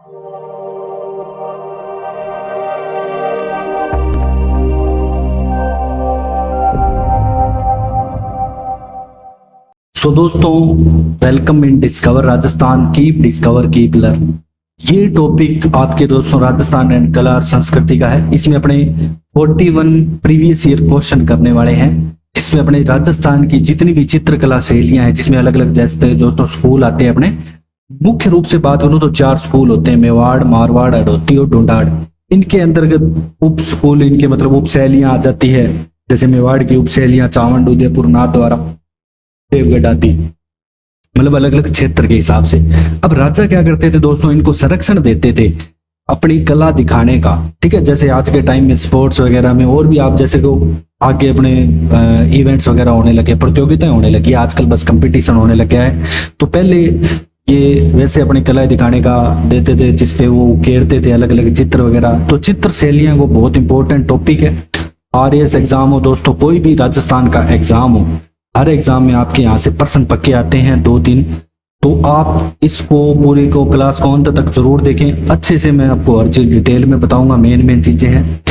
दोस्तों, welcome in discover Rajasthan, keep discover keep learn. ये topic आपके दोस्तों राजस्थान एंड कला और संस्कृति का है। इसमें अपने 41 प्रीवियस ईयर क्वेश्चन करने वाले हैं, जिसमें अपने राजस्थान की जितनी भी चित्रकला शैलियां हैं, जिसमें अलग अलग जैसे दोस्तों स्कूल आते हैं। अपने मुख्य रूप से बात करूं तो 4 स्कूल होते हैं, मेवाड़, मारवाड़, हड़ौती और ढूंढाड़। इनके अंतर्गत उप स्कूल, इनके मतलब उप शैलियां आ जाती है। जैसे मेवाड़ की उप शैलियां चावंड, उदयपुर, नाथद्वारा, देवगढ़ आदि, मतलब अलग अलग क्षेत्र के हिसाब से। अब राजा क्या करते थे दोस्तों, इनको संरक्षण देते थे अपनी कला दिखाने का। ठीक है, जैसे आज के टाइम में स्पोर्ट्स वगैरह में और भी आप जैसे को आगे अपने इवेंट्स वगैरह होने लगे, प्रतियोगिताएं होने लगी, आजकल बस कंपटीशन होने लग गया है। तो पहले ये वैसे अपनी कला दिखाने का देते थे, जिसपे वो उकेरते थे अलग अलग चित्र वगैरह। तो चित्र शैलियां वो बहुत इंपॉर्टेंट टॉपिक है। RAS एग्जाम हो दोस्तों, कोई भी राजस्थान का एग्जाम हो, हर एग्जाम में आपके यहाँ से प्रश्न पक्के आते हैं 2-3। तो आप इसको पूरी को क्लास को अंत तक जरूर देखें, अच्छे से मैं आपको हर चीज डिटेल में बताऊंगा। मेन चीजें हैं।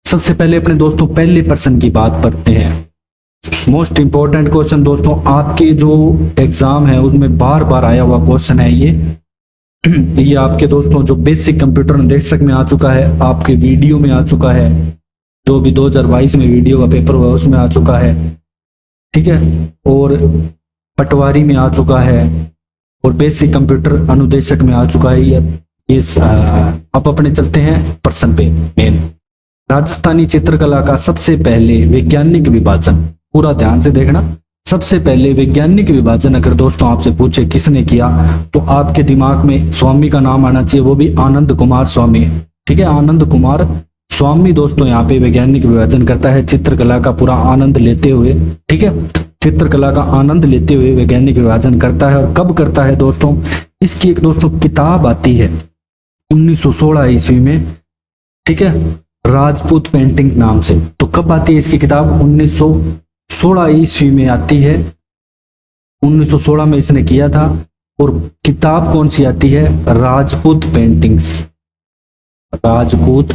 सबसे पहले अपने दोस्तों पहले प्रश्न की बात करते हैं। मोस्ट इंपॉर्टेंट क्वेश्चन दोस्तों, आपके जो एग्जाम है उसमें बार बार आया हुआ क्वेश्चन है ये आपके दोस्तों जो बेसिक कंप्यूटर निर्देशक में आ चुका है, आपके वीडियो में आ चुका है, जो भी 2022 में वीडियो का पेपर हुआ उसमें आ चुका है। ठीक है, और पटवारी में आ चुका है, और बेसिक कंप्यूटर अनुदेशक में आ चुका है। ये अब अपने चलते हैं प्रश्न पे। मेन राजस्थानी चित्रकला का सबसे पहले वैज्ञानिक विभाजन, पूरा ध्यान से देखना। सबसे पहले वैज्ञानिक विभाजन अगर दोस्तों आपसे पूछे किसने किया, तो आपके दिमाग में स्वामी का नाम आना चाहिए, वो भी आनंद कुमार स्वामी। ठीक है, आनंद कुमार स्वामी दोस्तों यहाँ पे वैज्ञानिक विभाजन करता है, चित्रकला का पूरा आनंद लेते हुए। ठीक है, चित्रकला का आनंद लेते हुए वैज्ञानिक विभाजन करता है। और कब करता है दोस्तों, इसकी एक दोस्तों किताब आती है 1916 ईस्वी में। ठीक है, राजपूत पेंटिंग नाम से। तो कब आती है इसकी किताब, 1916 ईस्वी में आती है। 1916 में इसने किया था। और किताब कौन सी आती है, Rajput paintings, Rajput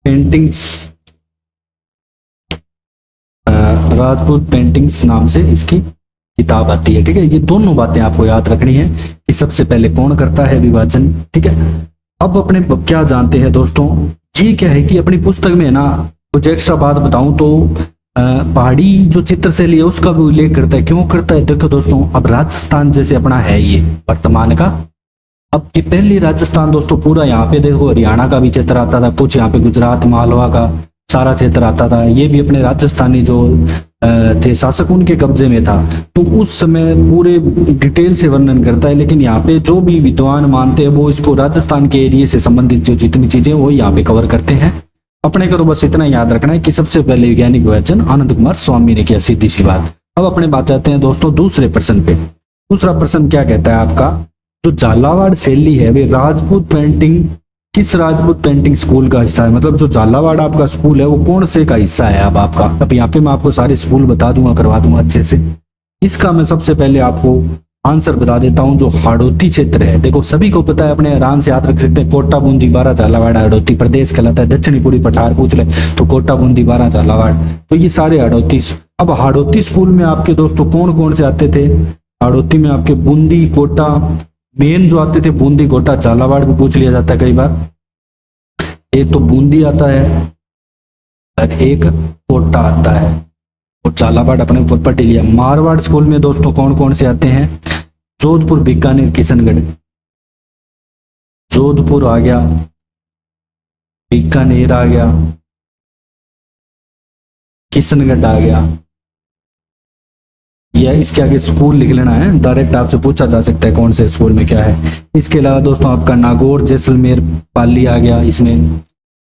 paintings, Rajput paintings नाम से इसकी किताब आती है। ठीक है, ये दोनों बातें आपको याद रखनी है कि सबसे पहले कौन करता है विभाजन। ठीक है, अब अपने क्या जानते हैं दोस्तों, ये क्या है कि अपनी पुस्तक में ना कुछ एक्स्ट्रा बात बताऊं तो पहाड़ी जो चित्र शैली है उसका भी उल्लेख करता है। क्यों करता है, देखो दोस्तों, अब राजस्थान जैसे अपना है ये वर्तमान का, अब की पहली राजस्थान दोस्तों पूरा यहाँ पे देखो हरियाणा का भी क्षेत्र आता था, कुछ यहाँ पे गुजरात मालवा का सारा क्षेत्र आता था। ये भी अपने राजस्थानी जो थे शासक उनके कब्जे में था। तो उस समय पूरे डिटेल से वर्णन करता है। लेकिन यहाँ पे जो भी विद्वान मानते हैं वो इसको राजस्थान के एरिया से संबंधित जो जितनी चीजें वो यहाँ पे कवर करते हैं। अपने को बस इतना याद रखना है कि सबसे पहले वैज्ञानिक विभाजन आनंद कुमार स्वामी ने किया, सीधी सी बात। अब अपने बात जाते हैं दोस्तों दूसरे प्रश्न पे। दूसरा प्रश्न क्या कहता है आपका, जो झालावाड़ शैली है वे राजपूत पेंटिंग किस राजपूत पेंटिंग स्कूल का हिस्सा है। मतलब जो झालावाड़ आपका स्कूल है वो कौन से का हिस्सा है। अब आपका अब यहाँ पे मैं आपको सारे स्कूल बता दूंगा, करवा दूंगा अच्छे से। इसका मैं सबसे पहले आपको आंसर बता देता हूँ। जो हाड़ौती क्षेत्र है, देखो सभी को पता है, अपने आराम से याद रख सकते हैं। कोटा बूंदी बारा झालावाड़ हाड़ौती प्रदेश कहलाता है। दक्षिणी पूरी पठार पूछ ले तो कोटा बूंदी बारा झालावाड़, तो ये सारे हाड़ौती। अब हाड़ौती स्कूल में आपके दोस्तों कौन कौन से आते थे, हाड़ौती में आपके बूंदी, कोटा मेन जो आते थे, बूंदी, कोटा, झालावाड़ भी पूछ लिया जाता है कई बार। एक तो बूंदी आता है और एक कोटा आता है, और झालावाड़ अपने ऊपर पट लिया। मारवाड़ स्कूल में दोस्तों कौन कौन से आते हैं, जोधपुर, बीकानेर, किशनगढ़। जोधपुर आ गया, बीकानेर आ गया, किशनगढ़ आ गया। या इसके आगे स्कूल लिख लेना है, डायरेक्ट आपसे पूछा जा सकता है कौन से स्कूल में क्या है। इसके अलावा दोस्तों आपका नागौर, जैसलमेर, पाली आ गया, इसमें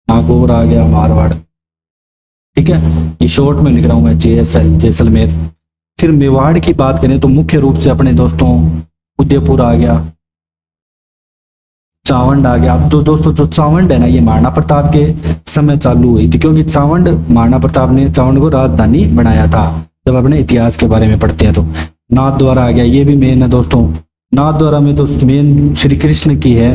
नागौर आ गया, मारवाड़। ठीक है, ये शॉर्ट में लिख रहा हूं मैं, JSL जैसलमेर। फिर मेवाड़ की बात करें तो मुख्य रूप से अपने दोस्तों उदयपुर आ गया, चावंड आ गया। अब तो दोस्तों जो चावंड है ना, ये महाराणा प्रताप के समय चालू हुई थी, क्योंकि चावंड महाराणा प्रताप ने चावंड को राजधानी बनाया था। जब अपने इतिहास के बारे में पढ़ते हैं तो नाथद्वारा आ गया, ये भी मेन है दोस्तों। नाथद्वारा में तो मेन श्री कृष्ण की है,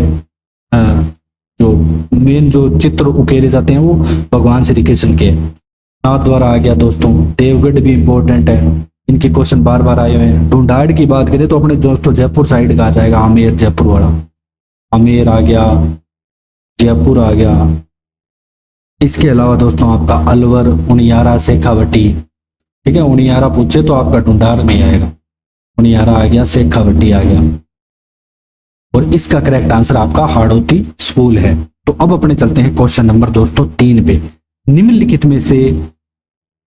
जो मेन जो चित्र उकेरे जाते हैं वो भगवान श्री कृष्ण के। नाथद्वारा आ गया दोस्तों। देवगढ़ भी इंपॉर्टेंट है, इनके क्वेश्चन बार बार आए हुए हैं। ढूंढाड़ की बात करें तो अपने दोस्तों जयपुर साइड का आ जाएगा, आमेर जयपुर वाला, आमेर आ गया, जयपुर आ गया। इसके अलावा दोस्तों आपका अलवर, उनियारा, शेखावटी, ठीक है, उनियारा पूछे तो आपका ढूंढाड़ में आएगा, उनियारा आ गया, शेखावटी आ गया। और इसका करेक्ट आंसर आपका हाड़ौती स्कूल है। तो अब अपने चलते हैं क्वेश्चन नंबर दोस्तों 3 पे। निम्नलिखित में से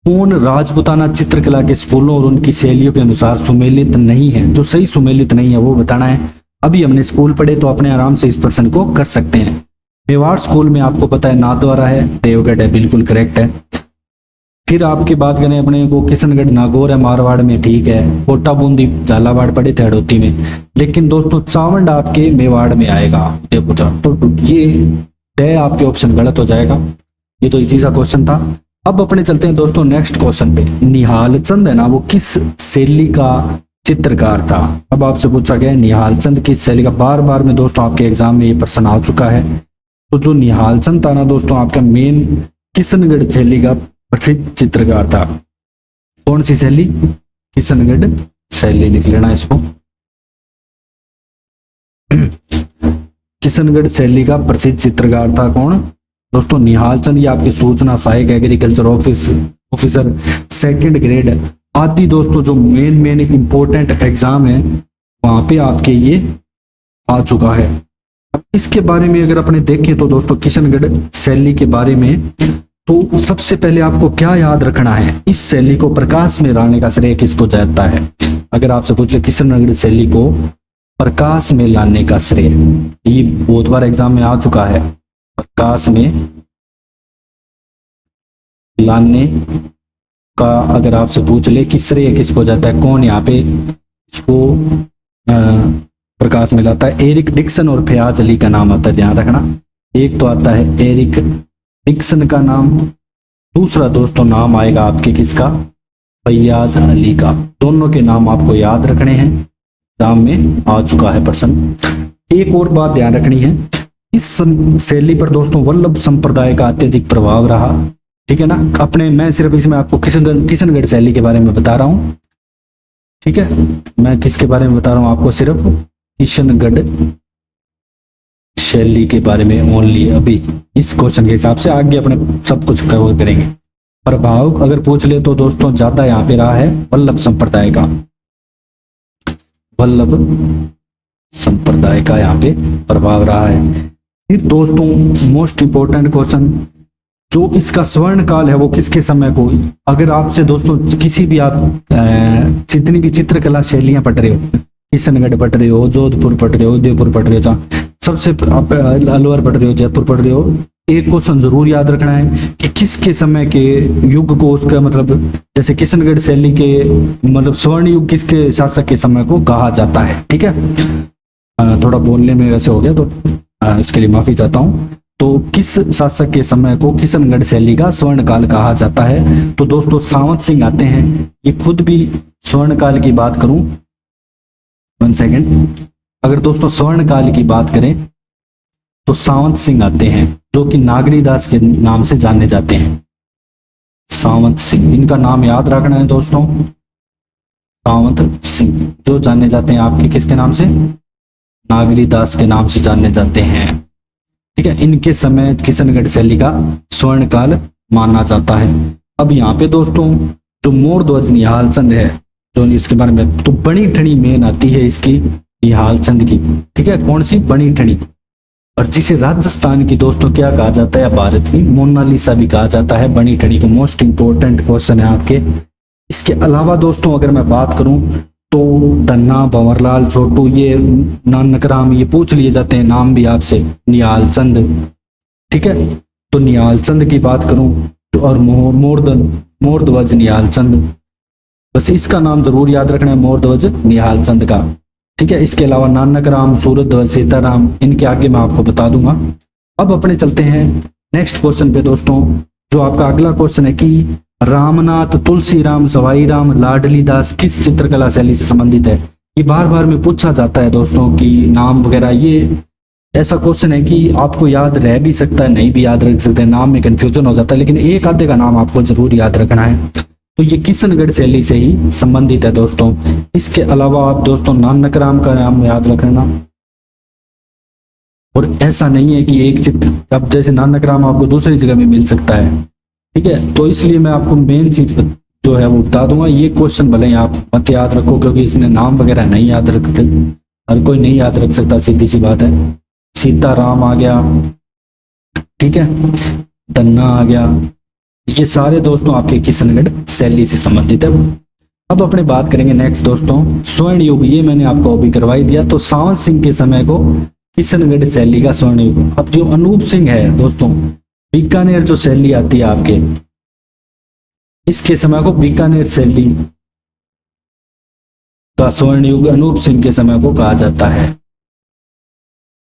कौन राजपूताना चित्रकला के स्कूलों और उनकी शैलियों के अनुसार सुमेलित नहीं है? जो सही सुमेलित नहीं है वो बताना है। अभी हमने स्कूल पढ़े तो अपने आराम से इस प्रश्न को कर सकते हैं। मेवाड़ स्कूल में आपको पता है नाथद्वारा है, देवगढ़ है, बिल्कुल करेक्ट है। फिर आपकी बात करें अपने को, किशनगढ़ नागौर है मारवाड़ में, ठीक है। कोटा बूंदी झालावाड़ पड़े थे हड़ौती में। लेकिन दोस्तों चावंड आपके मेवाड़ में आएगा, उदयपुर। तो ये तय आपके ऑप्शन गलत हो जाएगा। ये तो इजी सा क्वेश्चन था। अब अपने चलते हैं दोस्तों नेक्स्ट क्वेश्चन पे। निहाल चंद है ना, वो किस शैली का चित्रकार था? अब आपसे पूछा गया है निहाल चंद किस शैली का। बार बार में दोस्तों आपके एग्जाम में ये प्रश्न आ चुका है। तो जो निहाल चंद था ना दोस्तों, आपका मेन किशनगढ़ शैली का प्रसिद्ध चित्रकार था। कौन सी शैली? किशनगढ़ शैली, लिख लेना इसको। किशनगढ़ शैली का प्रसिद्ध चित्रकार था कौन दोस्तों? निहाल चंद। ये आपके सूचना सहायक, एग्रीकल्चर ऑफिसर, सेकंड ग्रेड आदि दोस्तों जो मेन इंपॉर्टेंट एग्जाम है वहां पे आपके ये आ चुका है। इसके बारे में अगर अपने देखें तो दोस्तों किशनगढ़ शैली के बारे में, तो सबसे पहले आपको क्या याद रखना है, इस शैली को प्रकाश में लाने का श्रेय किसको जाता है? अगर आपसे पूछ ले किशनगढ़ शैली को प्रकाश में लाने का श्रेय, ये बहुत बार एग्जाम में आ चुका है। प्रकाश में लाने का अगर आपसे पूछ ले कि श्रेय किसको जाता है, कौन यहाँ पे इसको प्रकाश में लाता है? एरिक डिक्सन और फयाज अली का नाम आता है, ध्यान रखना। एक तो आता है एरिक डिक्सन का नाम, दूसरा दोस्तों नाम आएगा आपके किसका? फयाज अली का। दोनों के नाम आपको याद रखने हैं, एग्जाम में आ चुका है प्रश्न। एक और बात ध्यान रखनी है, इस शैली पर दोस्तों वल्लभ संप्रदाय का अत्यधिक प्रभाव रहा, ठीक है ना। अपने मैं सिर्फ इसमें आपको किशनगढ़ शैली के बारे में बता रहा हूं, ठीक है। मैं किसके बारे में बता रहा हूं आपको? सिर्फ किशनगढ़ शैली के बारे में ओनली। अभी इस क्वेश्चन के हिसाब से आगे अपने सब कुछ कवर करेंगे। प्रभाव अगर पूछ ले तो दोस्तों ज्यादा यहाँ पे रहा है वल्लभ संप्रदाय का, वल्लभ संप्रदाय का यहाँ पे प्रभाव रहा है। फिर दोस्तों मोस्ट इंपोर्टेंट क्वेश्चन, जो इसका स्वर्ण काल है वो किसके समय को? अगर आपसे दोस्तों किसी भी आप जितनी भी चित्रकला शैलियां पढ़ रहे हो, किशनगढ़ पढ़ रहे हो, जोधपुर पढ़ रहे हो, उदयपुर पढ़ रहे हो, सबसे आप अलवर पढ़ रहे हो, जयपुर पढ़ रहे हो, एक क्वेश्चन जरूर याद रखना है कि किसके समय के युग को, उसका मतलब जैसे किशनगढ़ शैली के मतलब स्वर्ण युग किसके शासक के समय को कहा जाता है, ठीक है। थोड़ा बोलने में वैसे हो गया तो इसके लिए माफी चाहता हूँ। तो किस शासक के समय को किशनगढ़ शैली का स्वर्ण काल कहा जाता है? तो दोस्तों सावंत सिंह आते हैं। ये खुद भी स्वर्ण काल की बात करूं, 1 सेकेंड, अगर दोस्तों स्वर्ण काल की बात करें तो सावंत सिंह आते हैं, जो कि नागरीदास के नाम से जाने जाते हैं। सावंत सिंह, इनका नाम याद रखना है दोस्तों। सावंत सिंह जो जाने जाते हैं आपके किसके नाम से? नागरीदास के नाम से जाने जाते हैं, ठीक है। इनके समय किशनगढ़ शैली का स्वर्ण काल माना जाता है। अब यहाँ पे दोस्तों जो मोर ध्वज निहाल चंद है, जो इसके बारे में तो बनी ठणी मेन आती है इसकी, निहाल चंद की, ठीक है। कौन सी? बनी ठणी, और जिसे राजस्थान की दोस्तों क्या कहा जाता है? भारत की मोनालिसा भी कहा जाता है बनी ठणी को। मोस्ट इंपोर्टेंट क्वेश्चन है आपके। इसके अलावा दोस्तों अगर मैं बात करूं तो धन्ना, भंवरलाल, छोटू, ये नानकराम, ये पूछ लिए जाते हैं नाम भी आपसे, निहाल चंद, ठीक है। तो निहाल चंद की बात करूं तो और मोर ध्वज निहाल चंद, बस इसका नाम जरूर याद रखना है, मोर ध्वज निहाल चंद का, ठीक है। इसके अलावा नानकराम, सूरत ध्वज, सीताराम, इनके आगे मैं आपको बता दूंगा। अब अपने चलते हैं नेक्स्ट क्वेश्चन पे दोस्तों। जो आपका अगला क्वेश्चन है कि रामनाथ, तुलसीराम, सवाई राम, लाडली दास किस चित्रकला शैली से संबंधित है? ये बार बार में पूछा जाता है दोस्तों कि नाम वगैरह, ये ऐसा क्वेश्चन है कि आपको याद रह भी सकता है, नहीं भी याद रख सकते, नाम में कंफ्यूजन हो जाता है, लेकिन एक आधे का नाम आपको जरूर याद रखना है। तो ये किशनगढ़ शैली से ही संबंधित है दोस्तों। इसके अलावा आप दोस्तों नानक राम का नाम याद रखना। और ऐसा नहीं है कि एक चित्र, अब जैसे नानक राम आपको दूसरी जगह में मिल सकता है, ठीक है, तो इसलिए मैं आपको मेन चीज जो है वो बता दूंगा। ये क्वेश्चन भले ही आप मत याद रखो, क्योंकि इसमें नाम वगैरह नहीं याद रखते, हर कोई नहीं याद रख सकता, सीधी सी बात है। सीताराम आ गया, ठीक है, धन्ना आ गया, ये सारे दोस्तों आपके किशनगढ़ शैली से संबंधित है। अब अपने बात करेंगे नेक्स्ट दोस्तों स्वर्ण युग, ये मैंने आपको अभी करवाई दिया। तो सांवत सिंह के समय को किशनगढ़ शैली का स्वर्ण युग। अब जो अनूप सिंह है दोस्तों, बीकानेर जो शैली आती है आपके, इसके समय को बीकानेर शैली का स्वर्ण युग अनूप सिंह के समय को कहा जाता है,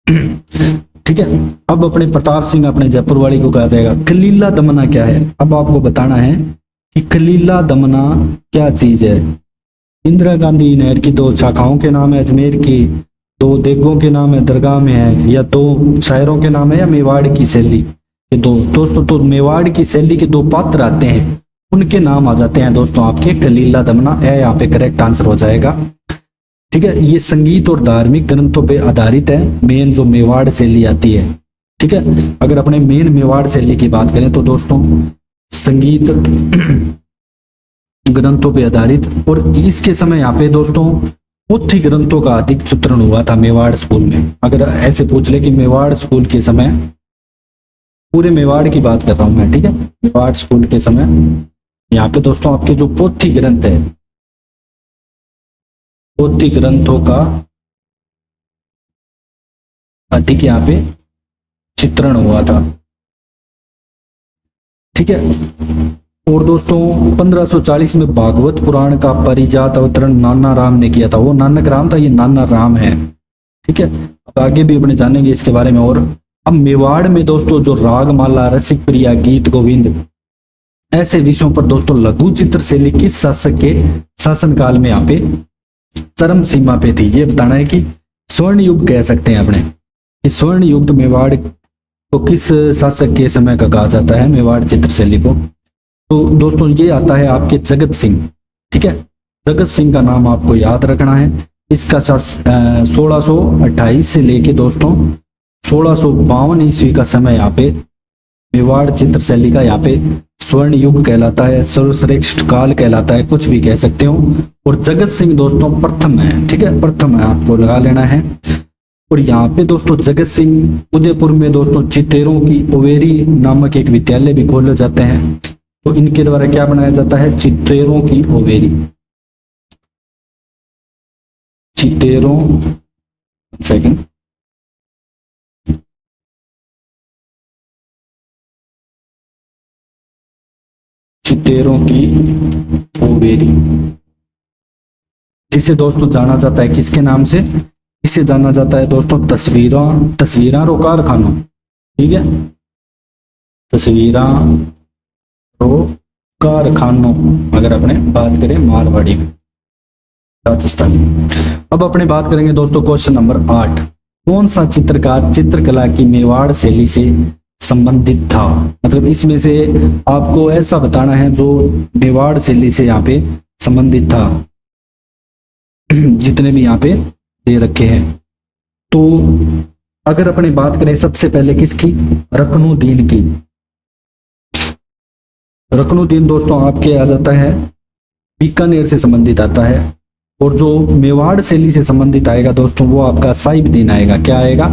ठीक है। अब अपने प्रताप सिंह अपने जयपुर वाली को कहा जाएगा। कलीला दमना क्या है, अब आपको बताना है कि कलीला दमना क्या चीज है। इंदिरा गांधी नहर की दो शाखाओं के नाम है, अजमेर की दो देगों के नाम है, दरगाह में है, या दो शायरों के नाम है, या मेवाड़ की शैली के दो दोस्तों। तो मेवाड़ की शैली के दो पात्र आते हैं, उनके नाम आ जाते हैं दोस्तों आपके कलीला दमना। ए यहाँ पे करेक्ट आंसर हो जाएगा, ठीक है। ये संगीत और धार्मिक ग्रंथों पे आधारित है, मेन जो मेवाड़ शैली आती है, ठीक है। अगर अपने मेन मेवाड़ शैली की बात करें तो दोस्तों संगीत ग्रंथों पे आधारित, और इसके समय यहाँ पे दोस्तों पोथी ग्रंथों का अधिक चित्रण हुआ था मेवाड़ स्कूल में। अगर ऐसे पूछ ले कि मेवाड़ स्कूल के समय, पूरे मेवाड़ की बात कर रहा हूं मैं, ठीक है, मेवाड़ स्कूल के समय यहाँ पे दोस्तों आपके जो पोथी ग्रंथ है, पोथी ग्रंथों का अधिक यहाँ पे चित्रण हुआ था, ठीक है। और दोस्तों 1540 में भागवत पुराण का परिजात अवतरण नाना राम ने किया था। वो नानक राम था, ये नाना राम है, ठीक है। अब आगे भी अपने जानेंगे इसके बारे में। और अब मेवाड़ में दोस्तों जो रागमाला, रसिक प्रिया, गीत गोविंद, ऐसे विषयों पर दोस्तों लघु चित्र शैली किस शासक के शासनकाल में यहाँ पे चरम सीमा पे थी, ये बताना है कि स्वर्ण युग कह सकते हैं अपने, कि स्वर्ण युग मेवाड़ को किस शासक के समय का कहा जाता है, मेवाड़ चित्र शैली को। तो दोस्तों ये आता है आपके जगत सिंह, ठीक है। जगत सिंह का नाम आपको याद रखना है। इसका 1628 से लेके दोस्तों 1652 ईस्वी का समय यहाँ पे मेवाड़ चित्र शैली का यहाँ पे स्वर्ण युग कहलाता है, सर्वश्रेष्ठ काल कहलाता है, कुछ भी कह सकते हो। और जगत सिंह दोस्तों प्रथम है, ठीक है, प्रथम है, आपको लगा लेना है। और यहाँ पे दोस्तों जगत सिंह उदयपुर में दोस्तों चितेरों की ओवेरी नामक एक विद्यालय भी खोले जाते हैं। तो इनके द्वारा क्या बनाया जाता है, चितेरों की ओवेरी, चितेरों, सेकंड, चितेरों की ओवेरी, जिसे दोस्तों जाना जाता है किसके नाम से, इसे जाना जाता है दोस्तों तस्वीरां रो कारखानों, ठीक है, तस्वीरां रो कारखानों। अगर अपने बात करें मारवाड़ी में, राजस्थानी। अब अपने बात करेंगे दोस्तों क्वेश्चन नंबर 8, कौन सा चित्रकार चित्रकला की मेवाड़ शैली से संबंधित था। मतलब इसमें से आपको ऐसा बताना है जो मेवाड़ शैली से यहाँ पे संबंधित था, जितने भी यहाँ पे दे रखे हैं। तो अगर अपने बात करें सबसे पहले किसकी, रकनुद्दीन की। रकनुद्दीन दोस्तों आपके आ जाता है बीकानेर से संबंधित आता है। और जो मेवाड़ शैली से संबंधित आएगा दोस्तों वो आपका साहिबदीन आएगा। क्या आएगा,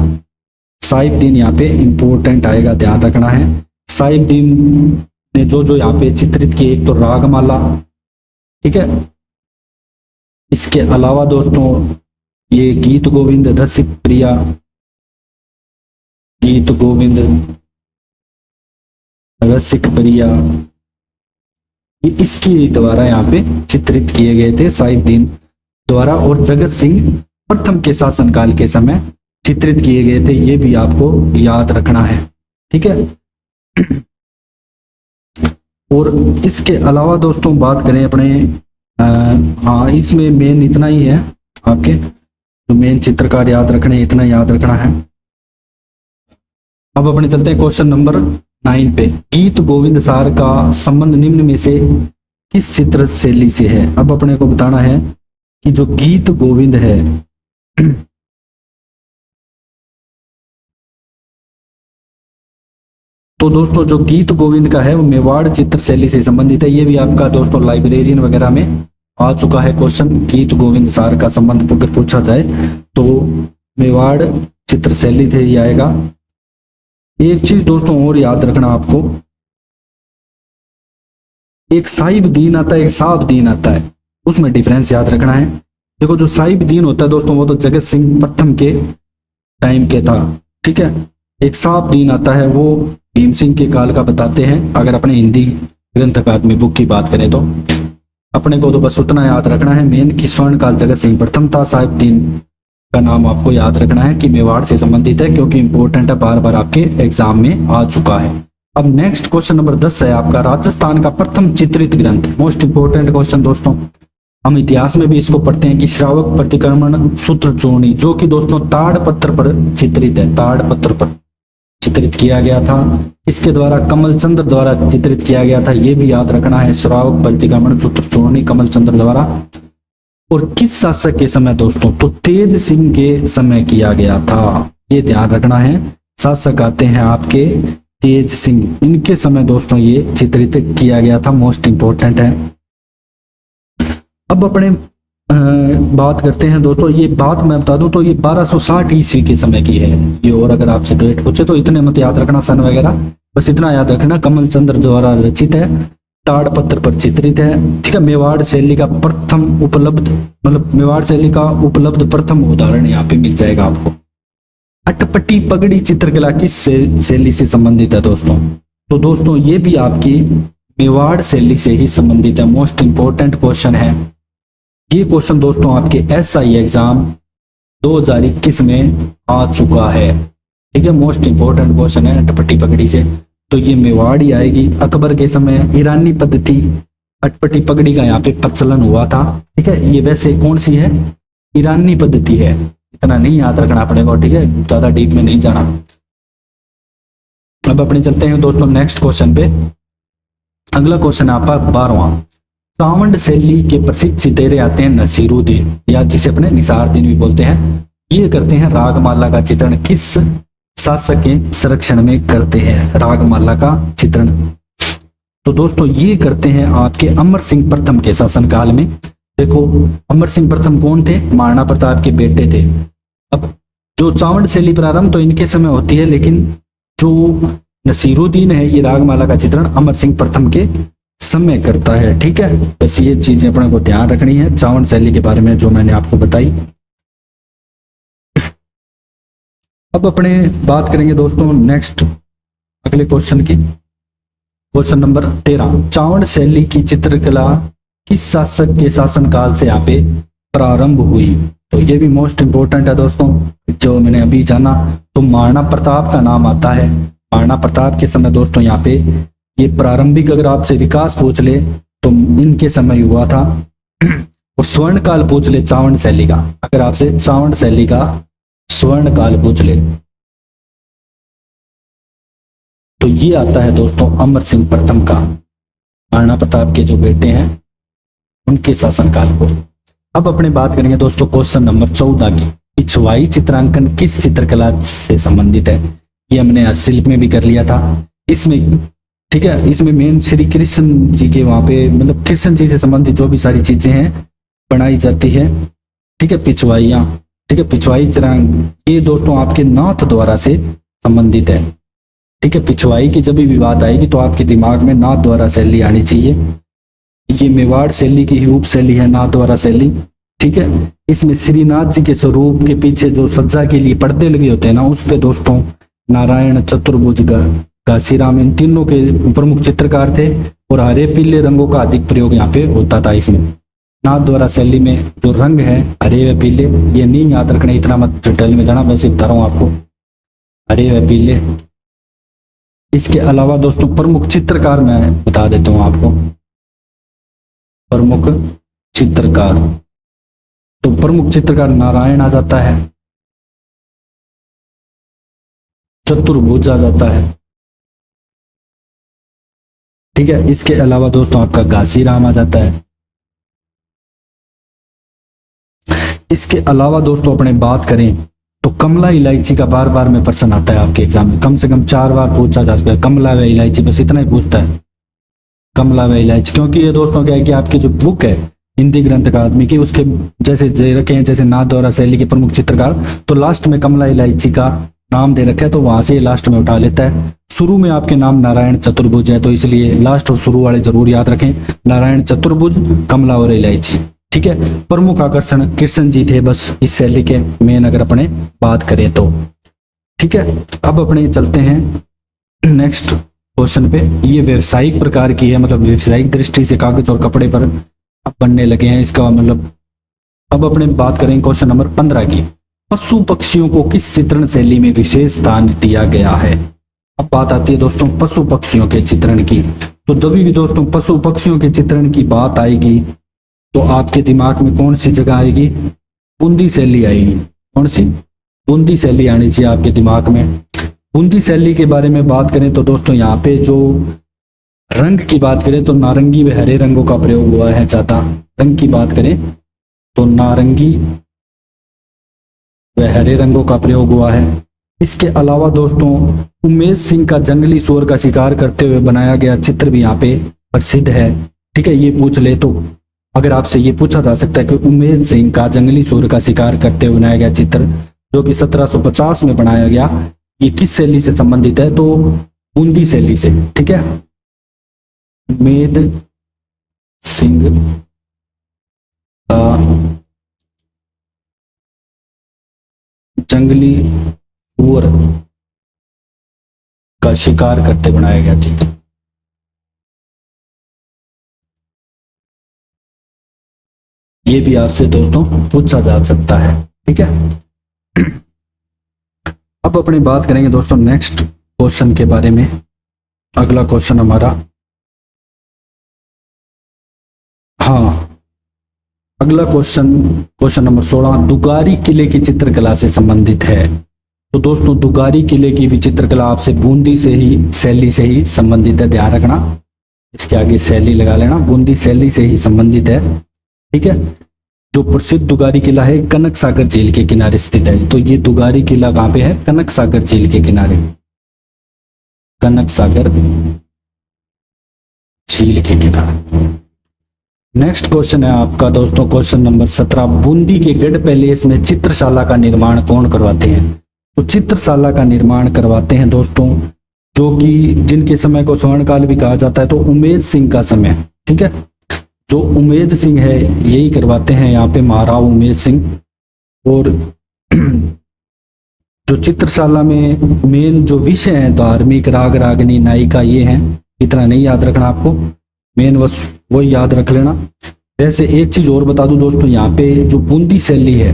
साहिबदीन यहाँ पे इंपॉर्टेंट आएगा, ध्यान रखना है। साहिबदीन ने जो यहाँ पे चित्रित किए, एक तो रागमाला, ठीक है, इसके अलावा दोस्तों ये गीत गोविंद, रसिक प्रिया, गीत गोविंद, रसिक प्रिया, ये इसके द्वारा यहाँ पे चित्रित किए गए थे साहिबदीन द्वारा। और जगत सिंह प्रथम के शासनकाल के समय चित्रित किए गए थे, ये भी आपको याद रखना है, ठीक है। और इसके अलावा दोस्तों बात करें अपने हाँ इसमें मेन इतना ही है, आपके जो मेन चित्रकार याद रखने, इतना याद रखना है। अब अपने चलते हैं क्वेश्चन नंबर 9 पे। गीत गोविंद सार का संबंध निम्न में से किस चित्र शैली से है? अब अपने को बताना है कि जो गीत गोविंद है तो दोस्तों जो गीत गोविंद का है वो मेवाड़ चित्र शैली से संबंधित है। ये भी आपका दोस्तों लाइब्रेरियन वगैरह में आ चुका है क्वेश्चन। गीत गोविंद सार का संबंध अगर पूछा जाए तो मेवाड़ चित्र शैली से ही आएगा। एक चीज दोस्तों और याद रखना आपको, एक साहिब दीन आता है, एक साहब दीन आता है, उसमें डिफरेंस याद रखना है। देखो जो साहिब दीन होता है दोस्तों वो तो जगत सिंह प्रथम के टाइम के था, ठीक है। एक साहब दीन आता है वो भीम सिंह के काल का बताते हैं। अगर अपने हिंदी ग्रंथ अकादमी बुक की बात करें तो अपने को तो बस उतना याद रखना है मेन कि स्वर्ण काल जगत सिंह प्रथम था। साहिब दीन का नाम आपको याद रखना है कि मेवाड़ से संबंधित है, क्योंकि इंपॉर्टेंट है, बार बार आपके एग्जाम में आ चुका है। अब नेक्स्ट क्वेश्चन नंबर 10 है आपका, राजस्थान का प्रथम चित्रित ग्रंथ। मोस्ट इंपोर्टेंट क्वेश्चन दोस्तों, हम इतिहास में भी इसको पढ़ते हैं कि श्रावक प्रतिक्रमण सूत्र चूर्णी, जो कि दोस्तों ताड़ पत्थर पर चित्रित है, ताड़ पत्थर पर चित्रित किया गया था। इसके द्वारा कमल चंद्र द्वारा चित्रित किया गया था, ये भी याद रखना है। श्रावक प्रतिक्रमण सूत्र चूर्णी कमल चंद्र द्वारा। और किस शासक के समय दोस्तों? तो तेज सिंह के समय किया गया था, ये ध्यान रखना है। शासक आते हैं आपके तेज सिंह, इनके समय दोस्तों ये चित्रित किया गया था। मोस्ट इंपोर्टेंट है। अब अपने बात करते हैं दोस्तों, ये बात मैं बता दूं तो ये 1260 ईस्वी के समय की है ये। और अगर आपसे डेट पूछे तो इतने मत याद रखना सन वगैरह, बस इतना याद रखना कमल चंद्र द्वारा रचित है, ताड़ पत्र पर चित्रित है, ठीक है। मेवाड़ शैली का प्रथम उपलब्ध, मतलब मेवाड़ शैली का उपलब्ध प्रथम उदाहरण यहाँ पे मिल जाएगा आपको। अटपटी पगड़ी चित्रकला किस शैली से संबंधित है दोस्तों? तो दोस्तों ये भी आपकी मेवाड़ शैली से ही संबंधित है। मोस्ट इंपोर्टेंट क्वेश्चन है ये क्वेश्चन दोस्तों, आपके SI एग्जाम 2021 में आ चुका है, ठीक है। मोस्ट इंपोर्टेंट क्वेश्चन है अटपटी पगड़ी से, तो ये मेवाड़ ही आएगी। अकबर के समय ईरानी पद्धति अटपटी पगड़ी का यहाँ पे प्रचलन हुआ था, ठीक है। ये वैसे कौन सी है? ईरानी पद्धति है, इतना नहीं याद रखना पड़ेगा, ठीक है, ज्यादा डीप में नहीं जाना। अब अपने चलते हैं दोस्तों नेक्स्ट क्वेश्चन पे। अगला क्वेश्चन आपका 12वां, सावंड शैली के प्रसिद्ध सितारे आते हैं नसीरुद्दीन, या जिसे अपने निसारुद्दीन भी बोलते हैं। ये करते हैं रागमाला का चित्रण किस शासक के संरक्षण में करते हैं रागमाला का चित्रण? तो दोस्तों ये करते हैं आपके अमर सिंह प्रथम के शासनकाल में। देखो अमर सिंह प्रथम कौन थे? महाराणा प्रताप के बेटे थे। अब जो चावंड शैली प्रारंभ तो इनके समय होती है, लेकिन जो नसीरुद्दीन है ये रागमाला का चित्रण अमर सिंह प्रथम के समय करता है, ठीक है। बस ये चीजें अपने को ध्यान रखनी है चावंड शैली के बारे में जो मैंने आपको बताई। अब अपने बात करेंगे दोस्तों नेक्स्ट अगले क्वेश्चन की, क्वेश्चन नंबर 13, चावंड शैली की चित्रकला किस शासक के शासनकाल से यहाँ पे प्रारंभ हुई? तो ये भी मोस्ट इंपोर्टेंट है दोस्तों, जो मैंने अभी जाना तो महाराणा प्रताप का नाम आता है। महाराणा प्रताप के समय दोस्तों यहाँ पे ये प्रारंभिक अगर आपसे विकास पूछ ले तो इनके समय हुआ था। और स्वर्ण काल पूछ ले चावंड शैली का, अगर आपसे चावंड शैली का स्वर्ण काल पूछ ले तो ये आता है दोस्तों अमर सिंह प्रथम का, महाराणा प्रताप के जो बेटे हैं उनके शासनकाल को। अब अपने बात करेंगे दोस्तों क्वेश्चन नंबर 14 की, पिछवाई चित्रांकन किस चित्रकला से संबंधित है? ये हमने शिल्प में भी कर लिया था इसमें, ठीक है। इसमें मेन श्री कृष्ण जी के वहां पे मतलब कृष्ण जी से संबंधित जो भी सारी चीजें हैं बनाई जाती है, ठीक है। पिछवाइयाँ, ठीक है, पिछवाई चित्रांकन ये दोस्तों आपके नाथ द्वारा से संबंधित है, ठीक है। पिछवाई की जब भी बात आएगी तो आपके दिमाग में नाथ द्वारा शैली आनी चाहिए। ये मेवाड़ शैली की ही उप शैली है नाथ द्वारा शैली, ठीक है। इसमें श्रीनाथ जी के स्वरूप के पीछे जो सज्जा के लिए पर्दे लगे होते हैं ना, उस पे दोस्तों नारायण, चतुर्भुज, घासीराम इन तीनों के प्रमुख चित्रकार थे। और हरे पीले रंगों का अधिक प्रयोग यहाँ पे होता था। इसमें नाथ द्वारा शैली में जो रंग है हरे व पीले, ये नहीं याद रखने, इतना मत डिटेल में जाना, वैसे बता रहा हूँ आपको, हरे व पीले। इसके अलावा दोस्तों प्रमुख चित्रकार मैं बता देता हूँ आपको, प्रमुख चित्रकार तो प्रमुख चित्रकार नारायण आ जाता है, चतुर्भुज आ जाता है। ठीक है, इसके अलावा दोस्तों आपका घासीराम आ जाता है। इसके अलावा दोस्तों अपने बात करें तो कमला इलायची का बार बार में प्रश्न आता है आपके एग्जाम में, कम से कम 4 बार पूछा जा सकता है। कमला व इलायची, बस इतना ही पूछता है, कमला व इलायची। क्योंकि ये दोस्तों क्या है कि आपकी जो बुक है हिंदी ग्रंथ अकादमी की, उसके जैसे दे रखे हैं जैसे नाथ द्वारा शैली के प्रमुख चित्रकार, तो लास्ट में कमला इलायची का नाम दे रखा है, तो वहां से लास्ट में उठा लेता है। शुरू में आपके नाम नारायण चतुर्भुज है, तो इसलिए लास्ट और शुरू वाले जरूर याद रखें, नारायण चतुर्भुज, कमला और इलायची। ठीक है, प्रमुख आकर्षण कृष्ण जी थे बस इस शैली के मेन, अगर अपने बात करें तो। ठीक है, अब अपने चलते हैं नेक्स्ट क्वेश्चन पे। ये व्यवसायिक प्रकार की है, मतलब व्यवसायिक दृष्टि से कागज और कपड़े पर अब बनने लगे हैं, इसका मतलब। अब अपने बात करें क्वेश्चन नंबर 15 की, पशु पक्षियों को किस चित्रण शैली में विशेष स्थान दिया गया है। अब बात आती है दोस्तों पशु पक्षियों के चित्रण की, तो जब भी दोस्तों पशु पक्षियों के चित्रण की बात आएगी तो आपके दिमाग में कौन सी जगह आएगी, बूंदी शैली आएगी। कौन सी, बूंदी शैली आनी चाहिए आपके दिमाग में। बूंदी शैली के बारे में बात करें तो दोस्तों यहाँ पे जो रंग की बात करें तो नारंगी व हरे रंगों का प्रयोग हुआ है ज्यादा। रंग की बात करें तो नारंगी व हरे रंगों का प्रयोग हुआ है। इसके अलावा दोस्तों उमेश सिंह का जंगली सूअर का शिकार करते हुए बनाया गया चित्र भी यहाँ पे प्रसिद्ध है। ठीक है, ये पूछ ले तो अगर आपसे ये पूछा जा सकता है कि उमेश सिंह का जंगली सूअर का शिकार करते हुए बनाया गया चित्र जो कि 1750 में बनाया गया, ये किस शैली से संबंधित है, तो बूंदी शैली से। ठीक है, उमेद सिंह का जंगली सूअर का शिकार करते बनाया गया चित्र। ये भी आपसे दोस्तों पूछा जा सकता है। ठीक है, अब अपनी बात करेंगे दोस्तों नेक्स्ट क्वेश्चन के बारे में। अगला क्वेश्चन हमारा, हाँ अगला क्वेश्चन नंबर 16 दुगारी किले की चित्रकला से संबंधित है। तो दोस्तों दुगारी किले की भी चित्रकला आपसे बूंदी से ही शैली से ही संबंधित है, ध्यान रखना, इसके आगे शैली लगा लेना, बूंदी शैली से ही संबंधित है। ठीक है, जो प्रसिद्ध दुगारी किला है कनक सागर झील के किनारे स्थित है। तो ये दुगारी किला कहाँ पे है, कनक सागर झील के किनारे, कनक सागर झील के किनारे। नेक्स्ट क्वेश्चन है आपका दोस्तों क्वेश्चन नंबर 17 बूंदी के गढ़ पैलेस में चित्रशाला का निर्माण कौन करवाते हैं। तो चित्रशाला का निर्माण करवाते हैं दोस्तों जो कि जिनके समय को स्वर्णकाल भी कहा जाता है, तो उमेद सिंह का समय। ठीक है, जो उमेद सिंह है यही करवाते हैं यहाँ पे, महाराव उमेद सिंह। और जो चित्रशाला में मेन जो विषय है धार्मिक, राग रागनी, नायिका, ये हैं। इतना नहीं याद रखना आपको, मेन बस वो याद रख लेना। वैसे एक चीज और बता दूं दोस्तों, यहाँ पे जो बूंदी शैली है,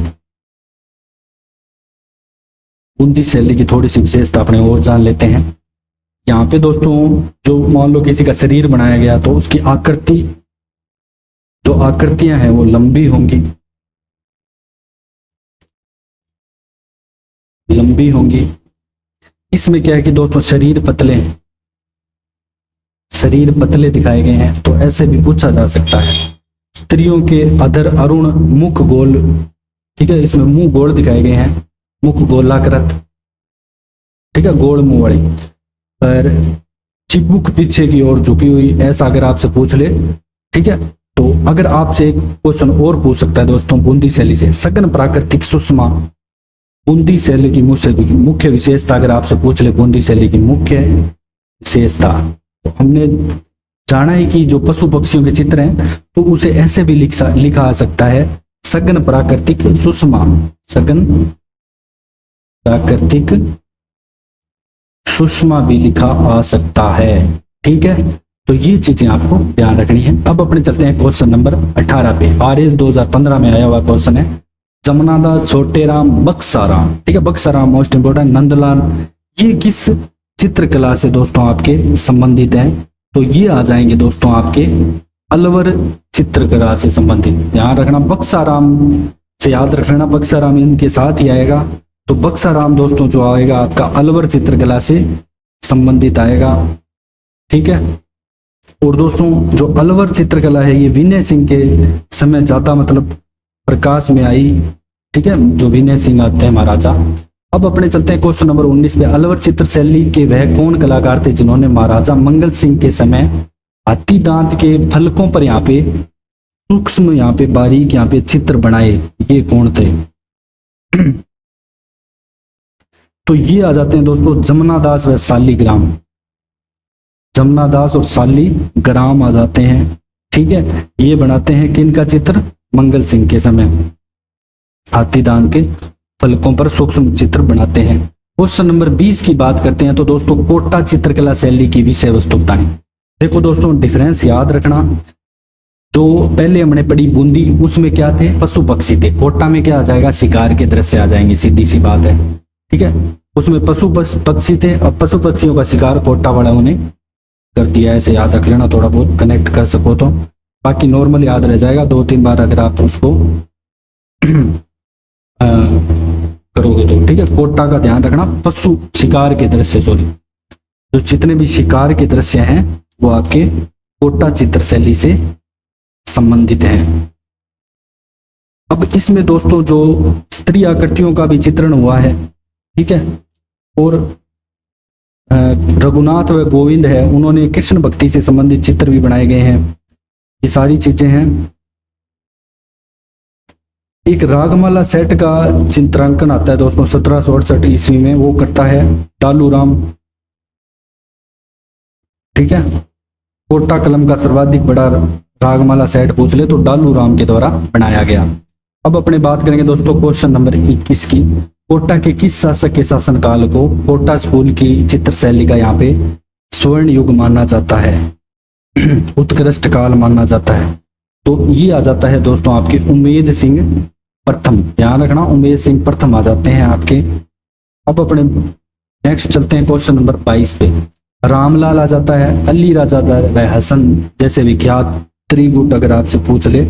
बूंदी शैली की थोड़ी सी विशेषता अपने और जान लेते हैं। यहाँ पे दोस्तों जो मान लो किसी का शरीर बनाया गया तो उसकी आकृति, जो आकृतियां हैं वो लंबी होंगी, लंबी होंगी। इसमें क्या है कि दोस्तों शरीर पतले हैं, शरीर पतले दिखाए गए हैं, तो ऐसे भी पूछा जा सकता है। स्त्रियों के अधर अरुण, मुख गोल। ठीक है, इसमें मुंह गोल दिखाए गए हैं, मुख गोलाकृत। ठीक है, गोल मुंह वाली, पर चिबुक पीछे की ओर झुकी हुई, ऐसा अगर आपसे पूछ ले। ठीक है, तो अगर आपसे एक क्वेश्चन और पूछ सकता है दोस्तों बूंदी शैली से, सघन प्राकृतिक सुषमा, बूंदी शैली की मुख्य विशेषता अगर आपसे पूछ ले, बूंदी शैली की मुख्य विशेषता, तो हमने जाना है कि जो पशु पक्षियों के चित्र हैं तो उसे ऐसे भी लिखा आ सकता है, सघन प्राकृतिक सुषमा, सघन प्राकृतिक सुषमा भी लिखा आ सकता है। ठीक है, तो ये चीजें आपको ध्यान रखनी है। अब अपने चलते हैं क्वेश्चन नंबर 18 पे। आरएस 2015 में आया हुआ क्वेश्चन है, जमनादास, छोटेराम, बक्साराम। ठीक है, बक्साराम मोस्ट इंपोर्टेंट, नंदलाल, ये किस चित्रकला से दोस्तों आपके संबंधित है, तो ये आ जाएंगे दोस्तों आपके अलवर चित्रकला से संबंधित। ध्यान रखना, बक्साराम से याद रख लेना, बक्साराम इनके साथ ही आएगा। तो बक्साराम दोस्तों जो आएगा आपका अलवर चित्रकला से संबंधित आएगा, ठीक है। और दोस्तों जो अलवर चित्रकला है ये विनय सिंह के समय ज्यादा मतलब प्रकाश में आई, ठीक है, जो विनय सिंह आते हैं महाराजा। अब अपने चलते हैं क्वेश्चन नंबर 19 पे। अलवर चित्र शैली के वह कौन कलाकार थे जिन्होंने महाराजा मंगल सिंह के समय हाथी दांत के फलकों पर यहाँ पे सूक्ष्म, यहाँ पे बारीक, यहाँ पे चित्र बनाए, ये कौन थे? तो ये आ जाते हैं दोस्तों जमुना दास व शालीग्राम। जमुना दास और शालीग्राम आ जाते हैं, ठीक है। ये बनाते हैं किन का चित्र? मंगल सिंह के समय हाथी दांत के फलकों पर सूक्ष्म चित्र बनाते हैं। क्वेश्चन नंबर 20 की बात करते हैं। तो दोस्तों कोटा चित्रकला शैली की विषय वस्तु बताएं। देखो दोस्तों डिफरेंस याद रखना, जो पहले हमने पढ़ी बूंदी उसमें क्या थे? पशु पक्षी थे। कोटा में क्या आ जाएगा? शिकार के दृश्य आ जाएंगे, सीधी सी बात है, ठीक है। उसमें पशु पक्षी थे, और पशु पक्षियों का शिकार कोटा वालों ने कर दिया, ऐसे याद रख लेना, थोड़ा बहुत कनेक्ट कर सको तो, बाकी नॉर्मल याद रह जाएगा 2-3 बार अगर आप उसको करोगे तो, ठीक है। कोटा का ध्यान रखना, पशु शिकार के दृश्य, सॉरी, जो जितने भी शिकार के दृश्य हैं वो आपके कोटा चित्र शैली से संबंधित हैं। अब इसमें दोस्तों जो स्त्री आकृतियों का भी चित्रण हुआ है, ठीक है, और रघुनाथ व गोविंद है, उन्होंने कृष्ण भक्ति से संबंधित चित्र भी बनाए गए हैं, ये सारी चीजें हैं। एक रागमाला सेट का चित्रांकन आता है दोस्तों 1768 ईस्वी में, वो करता है डालू राम, ठीक है। कोटा कलम का सर्वाधिक बड़ा रागमाला सेट पूछ ले तो डालू राम के द्वारा बनाया गया। अब अपने बात करेंगे दोस्तों क्वेश्चन नंबर 21 की। कोटा के किस शासक के शासनकाल को कोटा स्कूल की चित्र शैली का यहाँ पे स्वर्ण युग माना जाता है, उत्कृष्ट काल माना जाता है? तो ये आ जाता है दोस्तों आपके उमेद सिंह प्रथम, ध्यान रखना, उमेद सिंह प्रथम आ जाते हैं आपके। अब अपने नेक्स्ट चलते हैं क्वेश्चन नंबर 22 पे। रामलाल आ जाता है, अली राजा व हसन जैसे विख्यात त्रिगुट अगर आपसे पूछ ले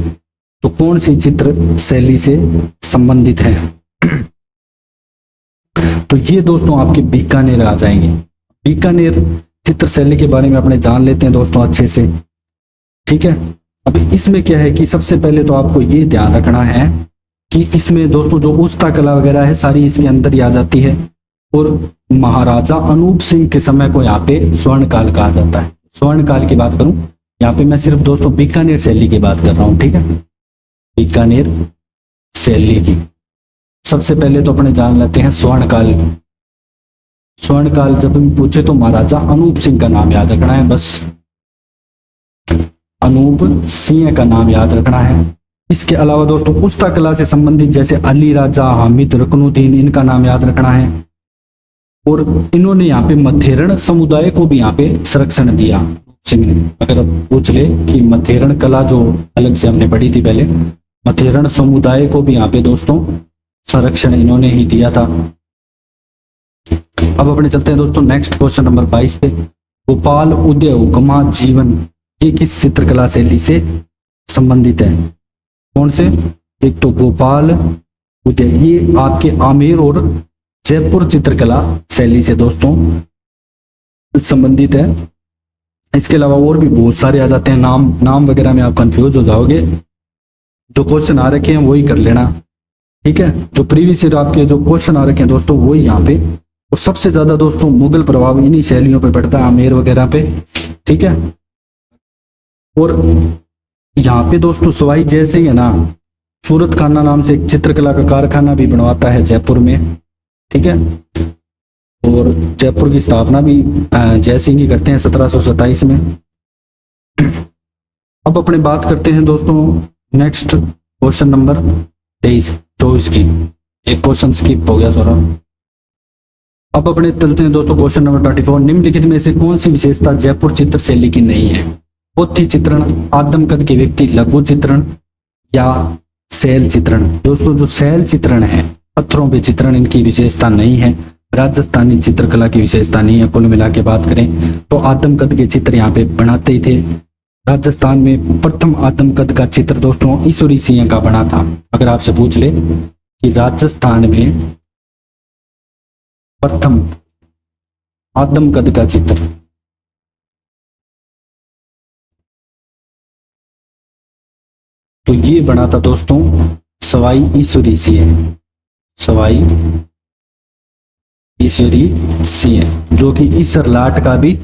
तो कौन सी चित्र शैली से संबंधित है? तो ये दोस्तों आपके बीकानेर आ जाएंगे। बीकानेर चित्र शैली के बारे में अपने जान लेते हैं दोस्तों अच्छे से, ठीक है। अब इसमें क्या है कि सबसे पहले तो आपको ये ध्यान रखना है कि इसमें दोस्तों जो उस्ता कला वगैरह है सारी इसके अंदर ही आ जाती है, और महाराजा अनूप सिंह के समय को यहाँ पे स्वर्ण काल कहा जाता है। स्वर्ण काल की बात करूं यहाँ पे मैं सिर्फ दोस्तों बीकानेर शैली की बात कर रहा हूँ, ठीक है, बीकानेर शैली की। सबसे पहले तो अपने जान लेते हैं स्वर्ण काल। स्वर्ण काल जब भी पूछे तो महाराजा अनूप सिंह का नाम याद रखना है, बस अनूप सिंह का नाम याद रखना है। इसके अलावा दोस्तों उस्ता कला से संबंधित जैसे अली राजा, हामिद, रुकनुद्दीन, इनका नाम याद रखना है। और इन्होंने यहाँ पे मथेरण समुदाय को भी यहाँ पे संरक्षण दिया सिंह ने। अगर आप पूछ ले कि मथेरण कला जो अलग से हमने पढ़ी थी पहले, मथेरण समुदाय को भी यहाँ पे दोस्तों संरक्षण इन्होंने ही दिया था। अब अपने चलते हैं दोस्तों नेक्स्ट क्वेश्चन नंबर 22 पे। गोपाल उदय हुक्मा जीवन ये किस चित्रकला शैली से संबंधित है? कौन से? एक तो गोपाल उदय, ये आपके आमेर और जयपुर चित्रकला शैली से दोस्तों संबंधित है। इसके अलावा और भी बहुत सारे आ जाते हैं, नाम वगैरह में आप कंफ्यूज हो जाओगे। जो क्वेश्चन आ रखे हैं वही कर लेना, ठीक है। जो प्रीवियस ईयर आपके जो क्वेश्चन आ रखे हैं दोस्तों वही यहाँ पे। और सबसे ज्यादा दोस्तों मुगल प्रभाव इन्हीं शैलियों पे पड़ता है, आमेर वगैरह पे, ठीक है। और यहाँ पे दोस्तों सवाई जय सिंह है ना, सूरत खाना नाम से एक चित्रकला का कारखाना भी बनवाता है जयपुर में, ठीक है। और जयपुर की स्थापना भी जय सिंह ही करते हैं 1727 में। अब अपने बात करते हैं दोस्तों नेक्स्ट क्वेश्चन नंबर 24 की। एक क्वेश्चन स्किप हो गया थोड़ा। अब अपने चलते हैं दोस्तों क्वेश्चन नंबर 24। निम्नलिखित में से कौन सी विशेषता जयपुर चित्र शैली की नहीं है? पोथी चित्रण, आदम कद के व्यक्ति लघु चित्रण या शैल चित्रण? दोस्तों जो शैल चित्रण है, पत्थरों पे चित्रण, इनकी विशेषता नहीं है। राजस्थानी चित्रकला की विशेषता नहीं है। कुल मिला के बात करें तो आदम कद के चित्र यहाँ पे बनाते ही थे। राजस्थान में प्रथम आदमकद का चित्र दोस्तों ईश्वरी सिंह का बना था। अगर आपसे पूछ ले कि राजस्थान में प्रथम आदमकद का चित्र, तो ये बना था दोस्तों सवाई ईश्वरी सिंह, सवाई ईश्वरी सिंह, जो कि ईसर लाट का भी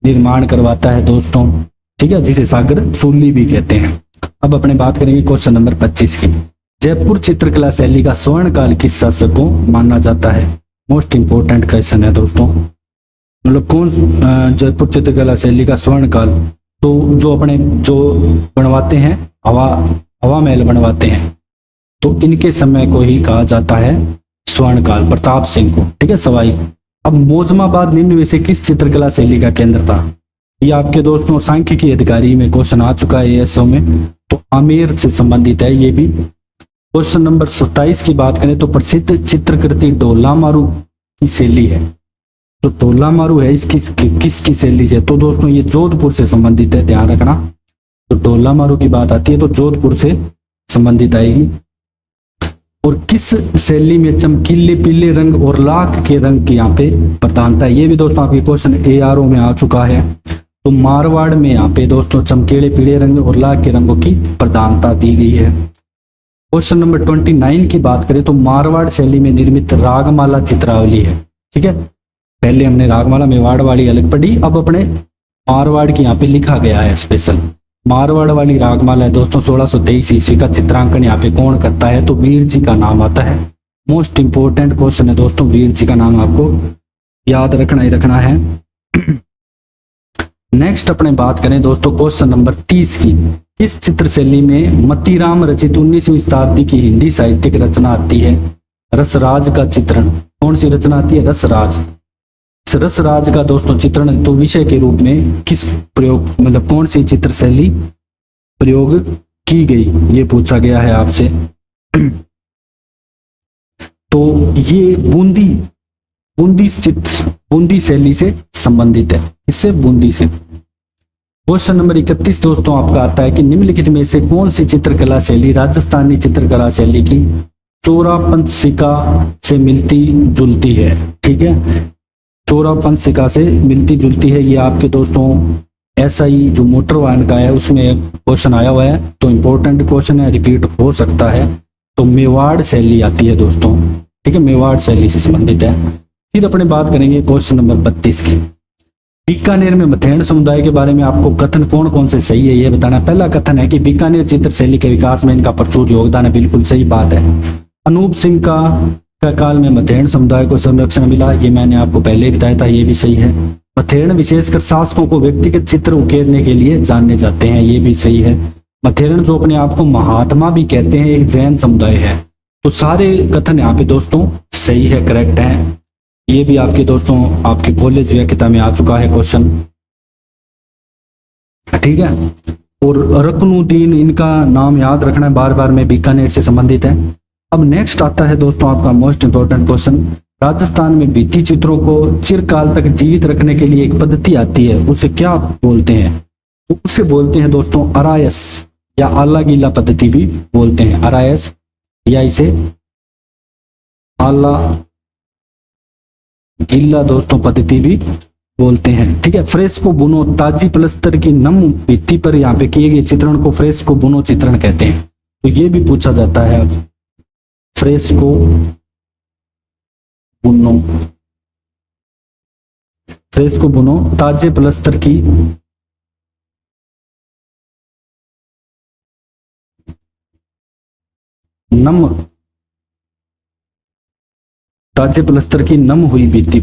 निर्माण करवाता है दोस्तों, ठीक है, जिसे सागर सूली भी कहते हैं। अब अपने बात करेंगे क्वेश्चन नंबर 25 की। जयपुर चित्रकला शैली का स्वर्ण काल किस शासक को माना जाता है? मोस्ट इंपोर्टेंट क्वेश्चन है दोस्तों। मतलब कौन जयपुर चित्रकला शैली का स्वर्ण काल, तो जो बनवाते हैं हवा महल बनवाते हैं, तो इनके समय को ही कहा जाता है स्वर्ण काल, प्रताप सिंह को, ठीक है, सवाई। अब मोजमाबाद निम्न में से किस चित्रकला शैली का केंद्र था? ये आपके दोस्तों सांख्यिकी अधिकारी में क्वेश्चन आ चुका है एएसओ में, तो आमेर से संबंधित है ये भी। क्वेश्चन नंबर 27 की बात करें तो प्रसिद्ध चित्रकृति ढोलामारू की शैली है। जो ढोलामारू है इसकी किसकी शैली से? तो दोस्तों ये जोधपुर से संबंधित है, ध्यान रखना। तो ढोलामारू की बात आती है तो जोधपुर से संबंधित आएगी। और किस शैली में चमकीले पीले रंग और लाख के रंग की यहाँ पे प्रधानता है? ये भी दोस्तों आपके क्वेश्चन एआरओ में आ चुका है। तो मारवाड़ में यहाँ पे दोस्तों चमकीले पीले रंग और लाख के रंगों की प्रधानता दी गई है। क्वेश्चन नंबर 29 की बात करें तो मारवाड़ शैली में निर्मित रागमाला चित्रावली है, ठीक है। पहले हमने रागमाला मेवाड़ वाली अलग पढ़ी, अब अपने मारवाड़ की यहाँ पे लिखा गया है स्पेशल। मारवाड़ वाली रागमाला है दोस्तों 1623 ईस्वी का। चित्रांकन यहाँ पे कौन करता है? तो वीर जी का नाम आता है। मोस्ट इंपोर्टेंट क्वेश्चन है दोस्तों, वीर जी का नाम आपको याद रखना ही रखना है। नेक्स्ट अपने बात करें दोस्तों क्वेश्चन नंबर 30 की। किस चित्र शैली में मतीराम रचित 19वीं शताब्दी की हिंदी साहित्यिक रचना आती है? रसराज का चित्रण। कौन सी रचना आती है? रसराज। इस रसराज का दोस्तों चित्रण तो विषय के रूप में किस प्रयोग, मतलब कौन सी चित्र शैली प्रयोग की गई, ये पूछा गया है आपसे। तो ये बूंदी शैली से संबंधित है। इससे बूंदी से। क्वेश्चन नंबर 31 दोस्तों आपका आता है कि निम्नलिखित में से कौन सी चित्रकला शैली राजस्थानी चित्रकला शैली की चौरापंशिका से मिलती जुलती है? ठीक है, चौरापंशिका से मिलती जुलती है। ये आपके दोस्तों एसआई जो मोटर वाहन का है उसमें क्वेश्चन आया हुआ है, तो इंपॉर्टेंट क्वेश्चन है, रिपीट हो सकता है। तो मेवाड़ शैली आती है दोस्तों, ठीक है, मेवाड़ शैली से संबंधित है। फिर अपने बात करेंगे क्वेश्चन नंबर 32 की। बीकानेर में मथेण समुदाय के बारे में आपको कथन कौन कौन से सही है ये बताना। पहला कथन है कि बीकानेर चित्र शैली के विकास में इनका प्रचुर योगदान है, बिल्कुल सही बात है। अनूप सिंह का काल में मथेण समुदाय को संरक्षण मिला, ये मैंने आपको पहले बताया था, ये भी सही है। मथेण विशेषकर शासकों को व्यक्तिगत चित्र उकेरने के लिए जाने जाते हैं, ये भी सही है। मथेरण जो अपने आप को महात्मा भी कहते हैं, एक जैन समुदाय है। तो सारे कथन यहाँ पे दोस्तों सही है, करेक्ट है। ये भी आपके दोस्तों आपके कॉलेज व्याख्या में आ चुका है क्वेश्चन, ठीक है। और रकनुद्दीन, इनका नाम याद रखना है बार बार में, बीकानेर से संबंधित है। अब नेक्स्ट आता है दोस्तों आपका मोस्ट इंपोर्टेंट क्वेश्चन। राजस्थान में भित्ति चित्रों को चिरकाल तक जीवित रखने के लिए एक पद्धति आती है, उसे क्या बोलते हैं? तो उसे बोलते हैं दोस्तों अरायस, या आला गीला पद्धति भी बोलते हैं। अरायस या इसे आला गीला दोस्तों पद्धति भी बोलते हैं, ठीक है। फ्रेस्को बुनो, ताजी प्लस्तर की नम भित्ति पर यहाँ पे किए गए चित्रण को फ्रेस्को बुनो चित्रण कहते हैं। तो ये भी पूछा जाता है, फ्रेस्को बुनो, फ्रेस्को बुनो ताजे प्लस्तर की नम, ताजे प्लस्तर की नम हुई भित्ति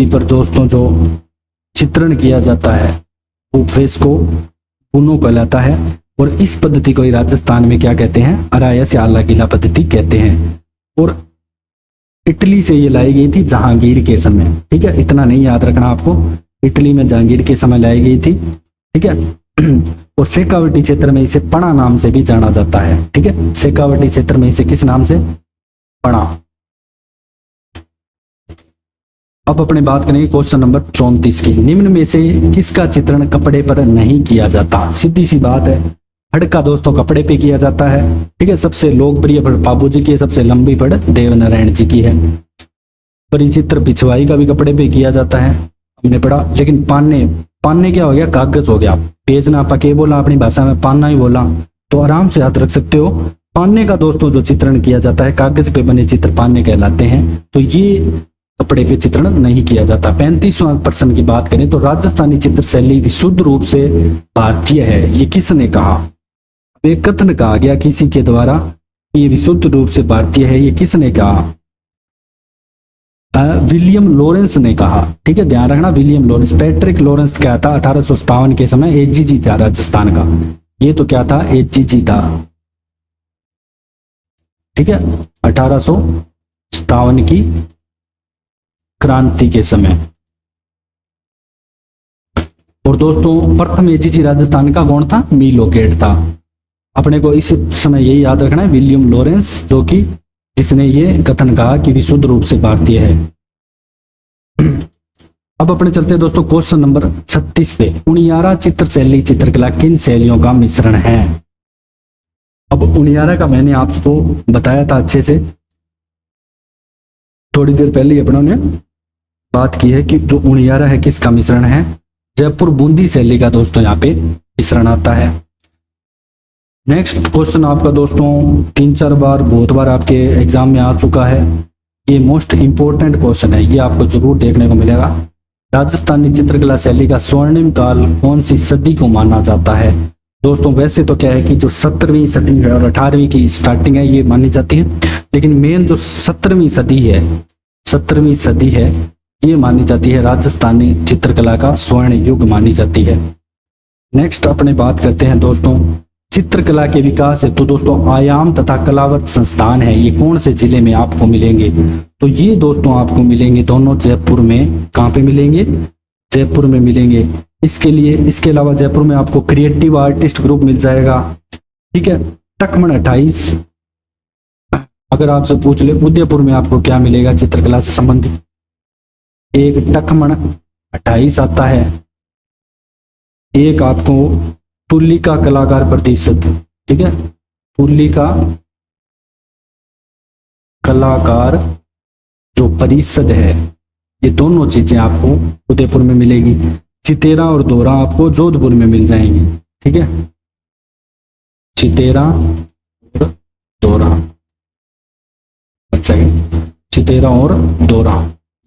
पर दोस्तों जो चित्रण किया जाता है वो फ्रेस्को बुनो कहलाता है। और इस पद्धति को ही राजस्थान में क्या कहते हैं? अरायस या आला गीला पद्धति कहते हैं। और इटली से ये लाई गई थी जहांगीर के समय, ठीक है, इतना नहीं याद रखना आपको, इटली में जहांगीर के समय लाई गई थी, ठीक है। और शेखावटी क्षेत्र में इसे पणा नाम से भी जाना जाता है, ठीक है। शेखावटी क्षेत्र में इसे किस नाम से? पणा। अब अपने बात करेंगे क्वेश्चन नंबर 34 की। निम्न में से किसका चित्रण कपड़े पर नहीं किया जाता? सीधी सी बात है, फड़ का दोस्तों कपड़े पे किया जाता है। ठीक है, सबसे लोकप्रिय फड़ बाबू जी की है, सबसे लंबी फड़ देवनारायण जी की है। परिचित्र पिछवाई का भी कपड़े पे किया जाता है, हमने पढ़ा। लेकिन पान्ने, पान्ने क्या हो गया? कागज हो गया। पेज ना पके बोला अपनी भाषा में, पान्ना ही बोला, तो आराम से याद रख सकते हो। पान्ने का दोस्तों जो चित्रण किया जाता है, कागज पे बने चित्र पान्ने कहलाते हैं। तो ये कपड़े पे चित्रण नहीं किया जाता। 35वां प्रश्न की बात करें तो राजस्थानी चित्र शैली विशुद्ध रूप से भारतीय है, ये किसने कहा? एक कथन कहा गया किसी के द्वारा, ये विशुद्ध रूप से भारतीय है, ये किसने कहा? विलियम लॉरेंस ने कहा। ठीक है, ध्यान रखना, विलियम लॉरेंस। पैट्रिक लॉरेंस क्या था? 1857 के समय एजीजी था राजस्थान का। ये तो क्या था? एजीजी था। ठीक है, 1857 की क्रांति के समय। और दोस्तों प्रथम एजीजी राजस्थान का कौन था? मीलोकेट था। अपने को इस समय यही याद रखना है, विलियम लॉरेंस, जो कि जिसने ये कथन कहा कि विशुद्ध रूप से भारतीय है। अब अपने चलते हैं दोस्तों क्वेश्चन नंबर 36 पे। उनियारा चित्र शैली चित्रकला किन शैलियों का मिश्रण है? अब उनियारा का मैंने आपको बताया था अच्छे से, थोड़ी देर पहले ही अपनों ने बात की है कि जो उनियारा है किसका मिश्रण है? जयपुर बूंदी शैली का दोस्तों यहाँ पे मिश्रण आता है। नेक्स्ट क्वेश्चन आपका दोस्तों 3-4 बार, बहुत बार आपके एग्जाम में आ चुका है। ये मोस्ट इंपोर्टेंट क्वेश्चन है, ये आपको जरूर देखने को मिलेगा। राजस्थानी चित्रकला शैली का स्वर्णिम काल कौन सी सदी को माना जाता है? दोस्तों वैसे तो क्या है कि जो 17वीं सदी है और 18वीं की स्टार्टिंग है ये मानी जाती है, लेकिन मेन जो 17वीं सदी है, 17वीं सदी है, ये मानी जाती है राजस्थानी चित्रकला का स्वर्ण युग मानी जाती है। नेक्स्ट अपने बात करते हैं दोस्तों चित्रकला के विकास है। तो दोस्तों आयाम तथा कलावत संस्थान है, ये कौन से जिले में आपको मिलेंगे? तो ये दोस्तों आपको मिलेंगे दोनों जयपुर में। कहाँ पे मिलेंगे? जयपुर में मिलेंगे। इसके अलावा जयपुर में आपको क्रिएटिव आर्टिस्ट ग्रुप मिल जाएगा। ठीक है, टकमन 28। अगर आपसे पूछ ले उदयपुर में आपको क्या मिलेगा चित्रकला से संबंधित? एक टकमन 28 आता है। एक आपको तुलिका कलाकार प्रतिशत, ठीक है, तुलिका कलाकार जो परिषद है, ये दोनों चीजें आपको उदयपुर में मिलेगी। चितेरा और दोरा आपको जोधपुर में मिल जाएंगी। ठीक है, चितेरा और दोरा, अच्छा चितेरा और दोरा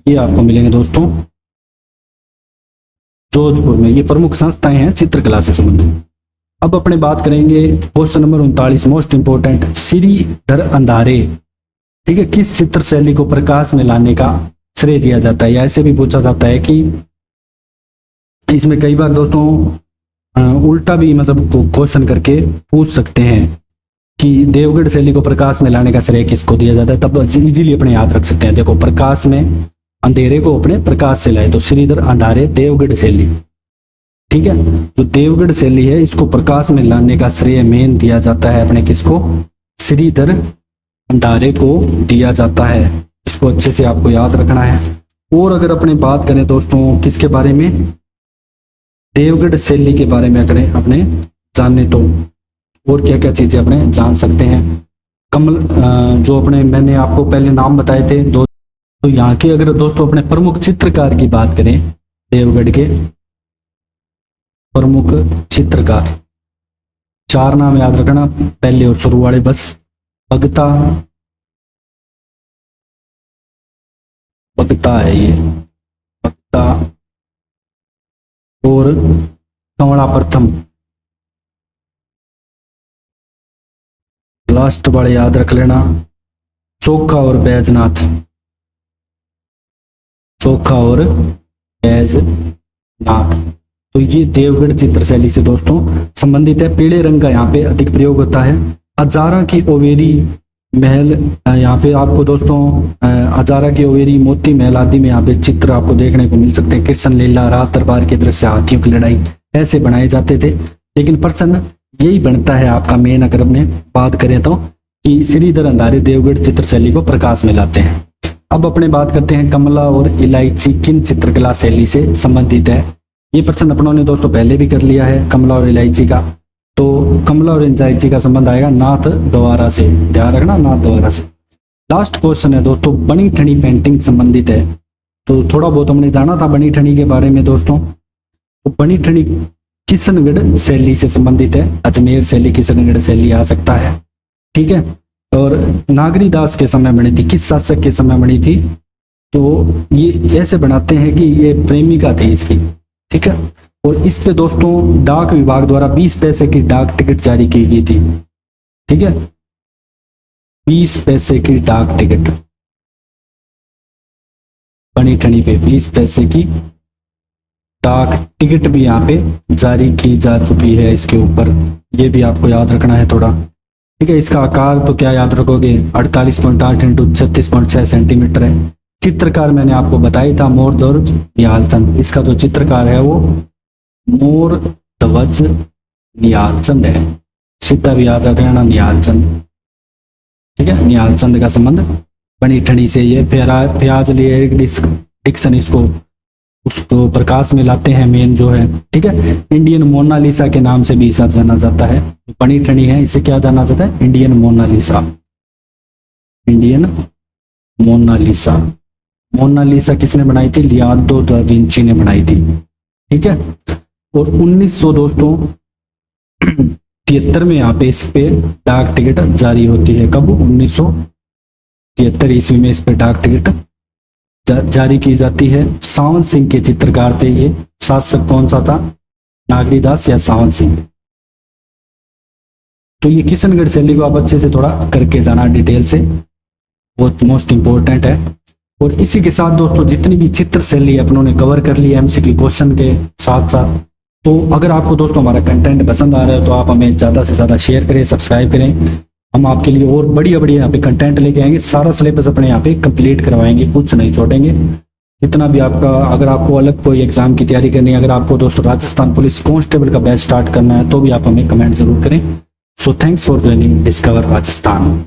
ये आपको मिलेंगे दोस्तों जोधपुर में। ये प्रमुख संस्थाएं हैं चित्रकला से संबंधित। अब अपने बात करेंगे question number 39 most important, Shridhar Andhare. ठीक है, किस चित्र शैली को प्रकाश में लाने का श्रेय दिया जाता है? या ऐसे भी पूछा जाता है कि इसमें कई बार दोस्तों उल्टा भी मतलब क्वेश्चन करके पूछ सकते हैं कि देवगढ़ शैली को प्रकाश में लाने का श्रेय किसको दिया जाता है, तब इजीली अपने याद रख सकते हैं। देखो, प्रकाश में अंधेरे को अपने प्रकाश से लाए, तो श्रीधर अंधारे देवगढ़ शैली। ठीक है, जो देवगढ़ शैली है इसको प्रकाश में लाने का श्रेय मेन दिया जाता है अपने किसको? श्रीधर अंधारे को दिया जाता है। इसको अच्छे से आपको याद रखना है। और अगर अपने बात करें दोस्तों किसके बारे में, देवगढ़ शैली के बारे में अगर अपने जानने तो और क्या क्या चीजें अपने जान सकते हैं। कमल जो अपने मैंने आपको पहले नाम बताए थे दो, तो यहाँ के अगर दोस्तों अपने प्रमुख चित्रकार की बात करें, देवगढ़ के प्रमुख चित्रकार, 4 नाम याद रखना पहले और शुरू वाले बस। भगता, भगता है ये, भगता और कंवड़ा प्रथम, लास्ट वाले याद रख लेना चोखा और बैजनाथ, चोखा और बैजनाथ। तो ये देवगढ़ चित्र शैली से दोस्तों संबंधित है। पीले रंग का यहाँ पे अधिक प्रयोग होता है। हजारा की ओवेरी महल, यहाँ पे आपको दोस्तों हजारा की ओवेरी, मोती महल आदि में यहाँ पे चित्र आपको देखने को मिल सकते हैं। कृष्ण लीला, राज दरबार के दृश्य, हाथियों की लड़ाई ऐसे बनाए जाते थे। लेकिन प्रश्न यही बनता है आपका मेन अगर अपने बात करें तो कि श्रीधर अंधारे देवगढ़ चित्र शैली को प्रकाश में लाते हैं। अब अपने बात करते हैं कमला और इलायची किन चित्रकला शैली से संबंधित है। ये प्रश्न अपनों ने दोस्तों पहले भी कर लिया है कमला और इलायची का। तो कमला और इलायची का संबंध आएगा नाथ द्वारा से, ध्यान रखना नाथ द्वारा से। लास्ट क्वेश्चन है दोस्तों बनी ठनी पेंटिंग संबंधित है। तो थोड़ा बहुत हमने जाना था बनी ठनी के बारे में दोस्तों। तो बनी ठनी किशनगढ़ शैली से संबंधित है, अजमेर शैली किशनगढ़ शैली आ सकता है, ठीक है। और नागरी दास के समय बनी थी, किस शासक के समय बनी थी? तो ये ऐसे बनाते हैं कि ये प्रेमिका थी इसकी, ठीक है। और इस पे दोस्तों डाक विभाग द्वारा 20 पैसे की डाक टिकट जारी की गई थी, ठीक है। 20 पैसे की डाक टिकट बनी ठनी पे 20 पैसे की डाक टिकट भी यहाँ पे जारी की जा चुकी है इसके ऊपर। ये भी आपको याद रखना है थोड़ा, ठीक है। इसका आकार तो क्या याद रखोगे, 48.8 इंटू 36.6 सेंटीमीटर है। चित्रकार मैंने आपको बताया था मोरध्वज निहालचंद। इसका जो चित्रकार है वो मोरध्वज निहालचंद है, सीधा भी याद रखना निहालचंद, ठीक है। निहालचंद का संबंध बनी ठनी से। ये प्याज लिए डिक्सन इसको उसको प्रकाश में लाते हैं मेन जो है, ठीक है। इंडियन मोनालिसा के नाम से भी इसे जाना जाता है। बनी ठनी है इसे क्या जाना जाता है, Indian Mona Lisa. Indian Mona Lisa, Mona Lisa किसने बनाई थी, लियोनार्डो दा विंची ने बनाई थी, ठीक है। और 1900 दोस्तों 73 में यहाँ पे इस पे डाक टिकट जारी होती है। कब, 1973 ईस्वी में इस पे डाक टिकट जारी की जाती है। सावन सिंह के चित्रकार थे ये। शासक कौन सा था, नागरी दास या सावन सिंह। तो ये किशनगढ़ शैली को आप अच्छे से थोड़ा करके जाना डिटेल से, बहुत मोस्ट इंपॉर्टेंट है। और इसी के साथ दोस्तों जितनी भी चित्र शैली अपनों ने कवर कर ली एमसीक्यू क्वेश्चन के साथ साथ। तो अगर आपको दोस्तों हमारा कंटेंट पसंद आ रहा है तो आप हमें ज़्यादा से ज़्यादा शेयर करें, सब्सक्राइब करें। हम आपके लिए और बढ़िया बढ़िया यहाँ पे कंटेंट लेके आएंगे। सारा सिलेबस अपने यहाँ पे कंप्लीट करवाएंगे, कुछ नहीं छोड़ेंगे। जितना भी आपका, अगर आपको अलग कोई एग्जाम की तैयारी करनी है, अगर आपको दोस्तों राजस्थान पुलिस कांस्टेबल का बैच स्टार्ट करना है तो भी आप हमें कमेंट जरूर करें। So thanks for joining discover Rajasthan.